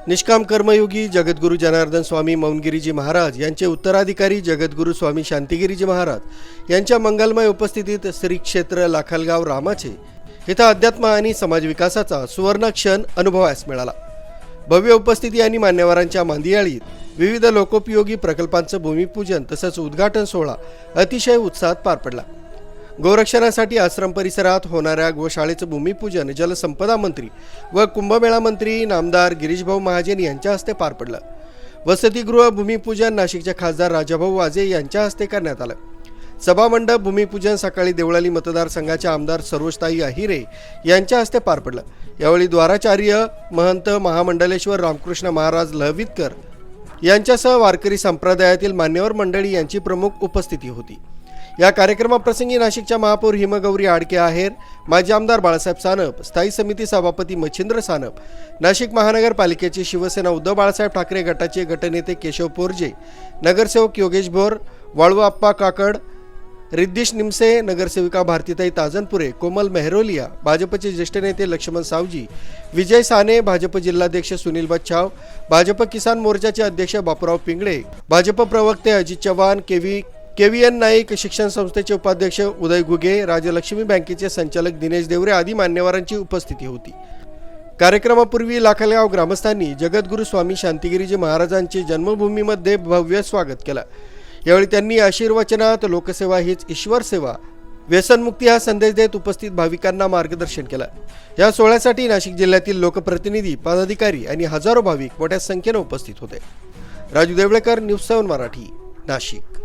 निष्काम कर्मयोगी जगद्गुरू जनार्दन स्वामी मौनगिरीजी महाराज यांचे उत्तराधिकारी जगद्गुरू स्वामी शांतिगिरीजी महाराज यांच्या मंगलमय उपस्थितीत श्री क्षेत्र लाखलगाव रामाचे इथं अध्यात्म आणि समाज विकासाचा सुवर्ण क्षण अनुभवास मिळाला। भव्य उपस्थिती आणि मान्यवरांच्या मांदियाळीत विविध लोकोपयोगी प्रकल्पांचं भूमिपूजन तसंच उद्घाटन सोहळा अतिशय उत्साहात पार पडला। गोरक्षणासाठी आश्रम परिसरात होणाऱ्या गोशाळेचं भूमिपूजन जलसंपदा मंत्री व कुंभमेळा मंत्री नामदार गिरीशभाऊ महाजन यांच्या हस्ते पार पडलं। वसतिगृह भूमिपूजन नाशिकचे खासदार राजाभाऊ वाजे यांच्या हस्ते करण्यात आलं। सभामंडप भूमिपूजन सकाळी देवळाली मतदारसंघाच्या आमदार सरोजताई अहिरे यांच्या हस्ते पार पडलं। यावेळी द्वाराचार्य महंत महामंडलेश्वर रामकृष्ण महाराज लहवितकर यांच्यासह वारकरी संप्रदायातील मान्यवर मंडळी यांची प्रमुख उपस्थिती होती। या कार्यक्रमाप्रसंगी नाशिकच्या महापौर हिमगौरी आडके आहेर, माजी आमदार बाळासाहेब सानप, स्थायी समिती सभापती मच्छिंद्र सानप, नाशिक महानगरपालिकेचे शिवसेना उद्धव बाळासाहेब ठाकरे गटाचे गटनेते केशव पोरजे, नगरसेवक योगेश भोर, वाळू आप्पा काकड, रिद्धिश निमसे, नगरसेविका भारतीताई ताजनपुरे, कोमल मेहरोलिया, भाजपचे ज्येष्ठ नेते लक्ष्मण सावजी, विजय साने, भाजप जिल्हाध्यक्ष सुनील बच्छाव, भाजप किसान मोर्चाचे अध्यक्ष बापूराव पिंगळे, भाजप प्रवक्ते अजित चव्हाण, केव्हीएन नाईक, शिक्षण संस्थेचे उपाध्यक्ष उदय घुगे, राजलक्ष्मी बँकेचे संचालक दिनेश देवरे आदी मान्यवरांची उपस्थिती होती। कार्यक्रमापूर्वी लाखलगाव ग्रामस्थांनी जगद्गुरू स्वामी शांतिगिरीजी महाराजांचे जन्मभूमीमध्ये भव्य स्वागत केलं। यावेळी त्यांनी आशीर्वचनात लोकसेवा हीच ईश्वर सेवा, व्यसनमुक्ती हा संदेश देत उपस्थित भाविकांना मार्गदर्शन केलं। या सोहळ्यासाठी नाशिक जिल्ह्यातील लोकप्रतिनिधी, पदाधिकारी आणि हजारो भाविक मोठ्या संख्येने उपस्थित होते। राजू देवळेकर, न्यूज 7 मराठी, नाशिक।